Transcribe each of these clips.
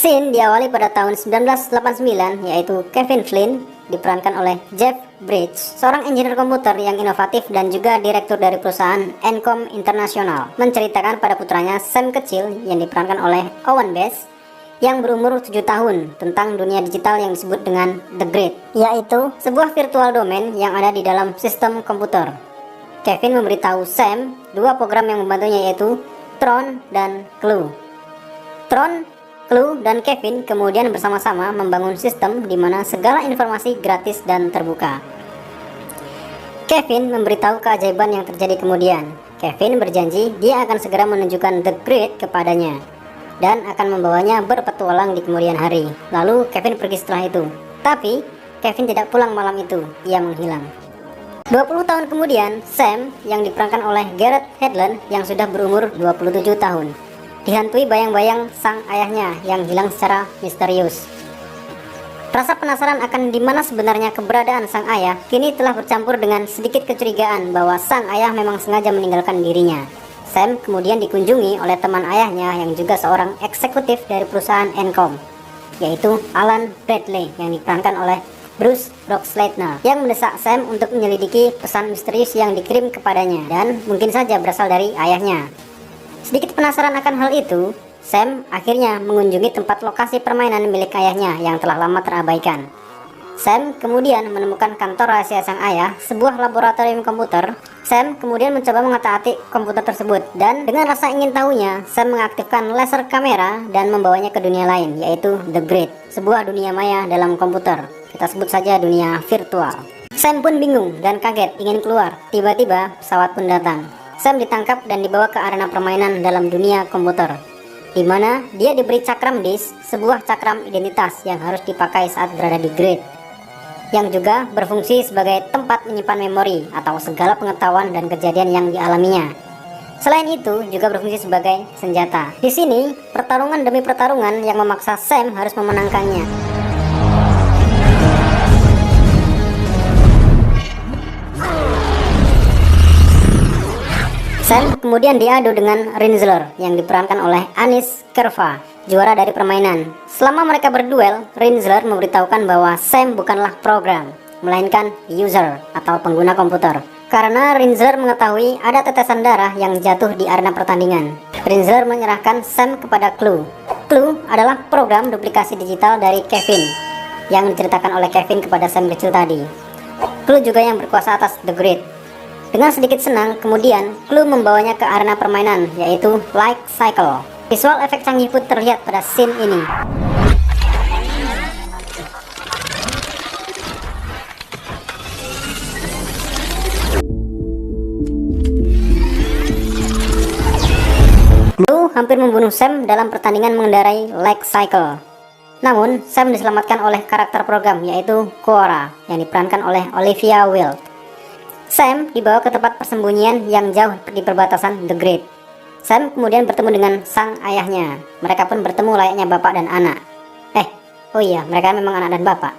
Scene diawali pada tahun 1989, yaitu Kevin Flynn diperankan oleh Jeff Bridges, seorang engineer komputer yang inovatif dan juga direktur dari perusahaan Encom International, menceritakan pada putranya Sam kecil yang diperankan oleh Owen Bass yang berumur 7 tahun tentang dunia digital yang disebut dengan The Grid, yaitu sebuah virtual domain yang ada di dalam sistem komputer. Kevin memberitahu Sam dua program yang membantunya, yaitu Tron dan Clue. Tron, Clue, dan Kevin kemudian bersama-sama membangun sistem di mana segala informasi gratis dan terbuka. Kevin memberitahu keajaiban yang terjadi kemudian. Kevin berjanji dia akan segera menunjukkan The Grid kepadanya dan akan membawanya berpetualang di kemudian hari. Lalu Kevin pergi setelah itu. Tapi Kevin tidak pulang malam itu, ia menghilang. 20 tahun kemudian, Sam yang diperankan oleh Gareth Hedlund yang sudah berumur 27 tahun dihantui bayang-bayang sang ayahnya yang hilang secara misterius. Rasa penasaran akan di mana sebenarnya keberadaan sang ayah kini telah bercampur dengan sedikit kecurigaan bahwa sang ayah memang sengaja meninggalkan dirinya. Sam kemudian dikunjungi oleh teman ayahnya yang juga seorang eksekutif dari perusahaan Encom, yaitu Alan Bradley yang diperankan oleh Bruce Boxleitner, yang mendesak Sam untuk menyelidiki pesan misterius yang dikirim kepadanya dan mungkin saja berasal dari ayahnya. Sedikit penasaran akan hal itu, Sam akhirnya mengunjungi tempat lokasi permainan milik ayahnya yang telah lama terabaikan. Sam kemudian menemukan kantor rahasia sang ayah, sebuah laboratorium komputer. Sam kemudian mencoba mengotak-atik komputer tersebut, dan dengan rasa ingin tahunya, Sam mengaktifkan laser kamera dan membawanya ke dunia lain, yaitu The Grid, sebuah dunia maya dalam komputer. Kita sebut saja dunia virtual. Sam pun bingung dan kaget ingin keluar. Tiba-tiba pesawat pun datang. Sam ditangkap dan dibawa ke arena permainan dalam dunia komputer, di mana dia diberi cakram disk, sebuah cakram identitas yang harus dipakai saat berada di Grid, yang juga berfungsi sebagai tempat menyimpan memori atau segala pengetahuan dan kejadian yang dialaminya. Selain itu, juga berfungsi sebagai senjata. Di sini, pertarungan demi pertarungan yang memaksa Sam harus memenangkannya. Sam kemudian diadu dengan Rinzler yang diperankan oleh Anis Kerva, juara dari permainan. Selama mereka berduel, Rinzler memberitahukan bahwa Sam bukanlah program, melainkan user atau pengguna komputer. Karena Rinzler mengetahui ada tetesan darah yang jatuh di arena pertandingan, Rinzler menyerahkan Sam kepada Clue. Clue adalah program duplikasi digital dari Kevin yang diceritakan oleh Kevin kepada Sam kecil tadi. Clue juga yang berkuasa atas The Grid. Dengan sedikit senang, kemudian Clue membawanya ke arena permainan, yaitu Light Cycle. Visual efek canggih pun terlihat pada scene ini. Clue hampir membunuh Sam dalam pertandingan mengendarai Light Cycle. Namun, Sam diselamatkan oleh karakter program, yaitu Quora, yang diperankan oleh Olivia Wilde. Sam dibawa ke tempat persembunyian yang jauh di perbatasan The Grid. Sam kemudian bertemu dengan sang ayahnya. Mereka pun bertemu layaknya bapak dan anak. Oh iya, mereka memang anak dan bapak.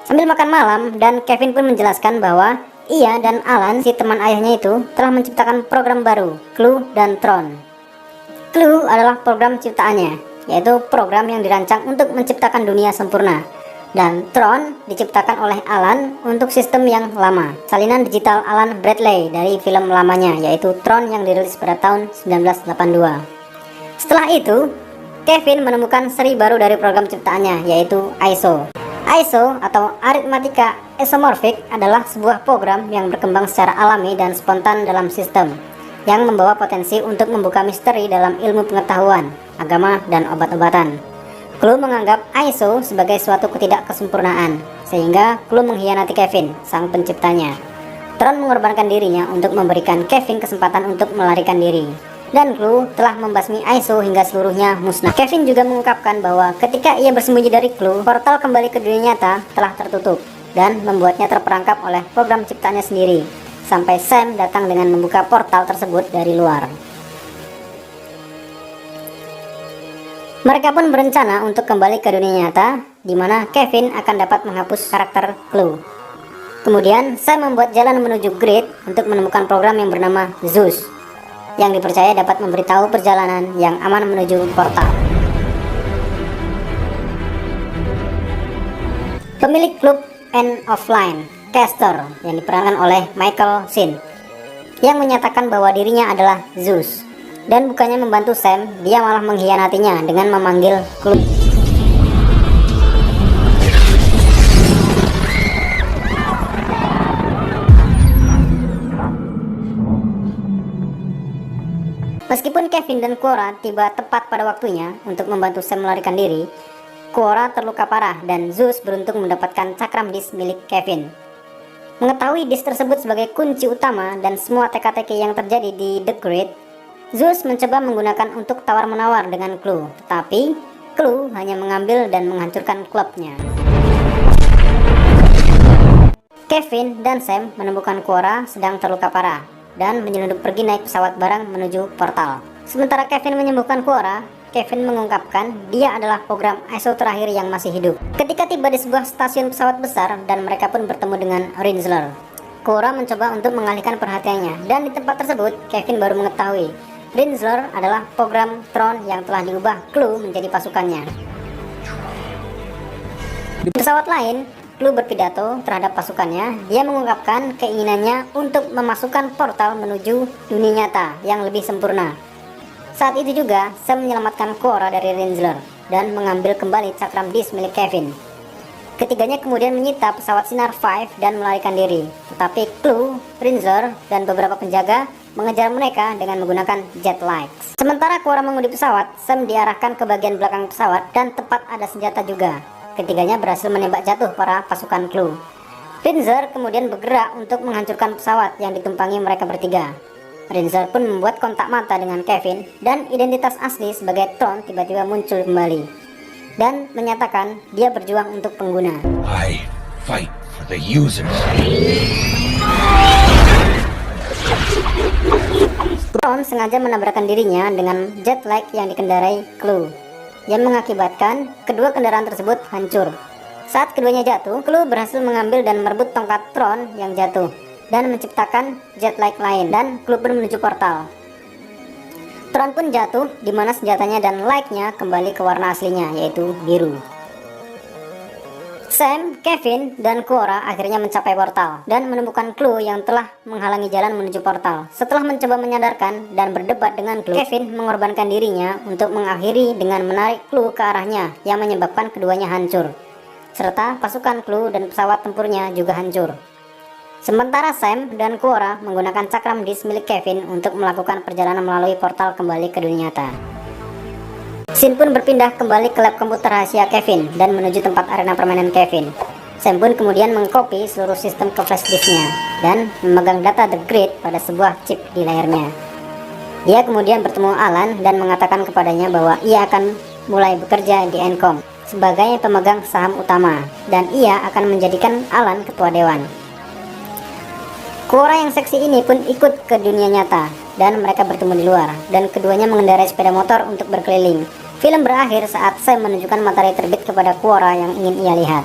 Sambil makan malam, dan Kevin pun menjelaskan bahwa ia dan Alan, si teman ayahnya itu, telah menciptakan program baru, Clue dan Tron. Clue adalah program ciptaannya, yaitu program yang dirancang untuk menciptakan dunia sempurna. Dan Tron diciptakan oleh Alan untuk sistem yang lama, salinan digital Alan Bradley dari film lamanya, yaitu Tron yang dirilis pada tahun 1982. Setelah itu, Kevin menemukan seri baru dari program ciptaannya, yaitu ISO. ISO atau Arithmetica Isomorphic adalah sebuah program yang berkembang secara alami dan spontan dalam sistem, yang membawa potensi untuk membuka misteri dalam ilmu pengetahuan, agama, dan obat-obatan. Clue menganggap ISO sebagai suatu ketidakkesempurnaan, sehingga Clue mengkhianati Kevin, sang penciptanya. Tron mengorbankan dirinya untuk memberikan Kevin kesempatan untuk melarikan diri, dan Clue telah membasmi ISO hingga seluruhnya musnah. Kevin juga mengungkapkan bahwa ketika ia bersembunyi dari Clue, portal kembali ke dunia nyata telah tertutup, dan membuatnya terperangkap oleh program ciptaannya sendiri, sampai Sam datang dengan membuka portal tersebut dari luar. Mereka pun berencana untuk kembali ke dunia nyata, di mana Kevin akan dapat menghapus karakter Clue. Kemudian, Sam membuat jalan menuju Grid untuk menemukan program yang bernama Zeus, yang dipercaya dapat memberitahu perjalanan yang aman menuju portal. pemilik klub End of Line, Castor, yang diperankan oleh Michael Sheen, yang menyatakan bahwa dirinya adalah Zeus. Dan bukannya membantu Sam, dia malah mengkhianatinya dengan memanggil klub. Meskipun Kevin dan Quora tiba tepat pada waktunya untuk membantu Sam melarikan diri, Quora terluka parah dan Zeus beruntung mendapatkan cakram disk milik Kevin. Mengetahui disk tersebut sebagai kunci utama dan semua teka-teki yang terjadi di The Grid, Zeus mencoba menggunakan untuk tawar-menawar dengan Clue, tetapi Clue hanya mengambil dan menghancurkan klubnya. Kevin dan Sam menemukan Quora sedang terluka parah dan menyelundup pergi naik pesawat barang menuju portal. Sementara Kevin menyembuhkan Quora, Kevin mengungkapkan dia adalah program ISO terakhir yang masih hidup. Ketika tiba di sebuah stasiun pesawat besar dan mereka pun bertemu dengan Rinsler, Quora mencoba untuk mengalihkan perhatiannya, dan di tempat tersebut Kevin baru mengetahui Rinsler adalah program Tron yang telah diubah Clue menjadi pasukannya. Di pesawat lain, Clue berpidato terhadap pasukannya. Dia mengungkapkan keinginannya untuk memasukkan portal menuju dunia nyata yang lebih sempurna. Saat itu juga, Sam menyelamatkan Quora dari Rinsler dan mengambil kembali cakram disk milik Kevin. Ketiganya kemudian menyita pesawat Sinar 5 dan melarikan diri. Tetapi Clue, Rinsler, dan beberapa penjaga mengejar mereka dengan menggunakan jet likes. Sementara Quora mengemudi pesawat, Sam diarahkan ke bagian belakang pesawat dan tepat ada senjata juga. Ketiganya berhasil menembak jatuh para pasukan Clue. Rinsler kemudian bergerak untuk menghancurkan pesawat yang ditumpangi mereka bertiga. Rinsler pun membuat kontak mata dengan Kevin dan identitas asli sebagai Tron tiba-tiba muncul kembali dan menyatakan dia berjuang untuk pengguna. I fight for the users. Tron sengaja menabrakkan dirinya dengan jet lag yang dikendarai Clue, yang mengakibatkan kedua kendaraan tersebut hancur. Saat keduanya jatuh, Clue berhasil mengambil dan merebut tongkat Tron yang jatuh dan menciptakan jet lag lain, dan Clue pun menuju portal. Tron pun jatuh, di mana senjatanya dan lag-nya kembali ke warna aslinya, yaitu biru. Sam, Kevin, dan Quora akhirnya mencapai portal dan menemukan Clue yang telah menghalangi jalan menuju portal. Setelah mencoba menyadarkan dan berdebat dengan Clue, Kevin mengorbankan dirinya untuk mengakhiri dengan menarik Clue ke arahnya yang menyebabkan keduanya hancur, serta pasukan Clue dan pesawat tempurnya juga hancur. Sementara Sam dan Quora menggunakan cakram disk milik Kevin untuk melakukan perjalanan melalui portal kembali ke dunia nyata. Scene pun berpindah kembali ke lab komputer rahasia Kevin dan menuju tempat arena permainan Kevin. Sam pun kemudian mengcopy seluruh sistem ke flash disknya dan memegang data The Grid pada sebuah chip di layarnya. Dia kemudian bertemu Alan dan mengatakan kepadanya bahwa ia akan mulai bekerja di Encom sebagai pemegang saham utama, dan ia akan menjadikan Alan ketua dewan. Quora yang seksi ini pun ikut ke dunia nyata dan mereka bertemu di luar, dan keduanya mengendarai sepeda motor untuk berkeliling. Film berakhir saat Sam menunjukkan matahari terbit kepada Quora yang ingin ia lihat.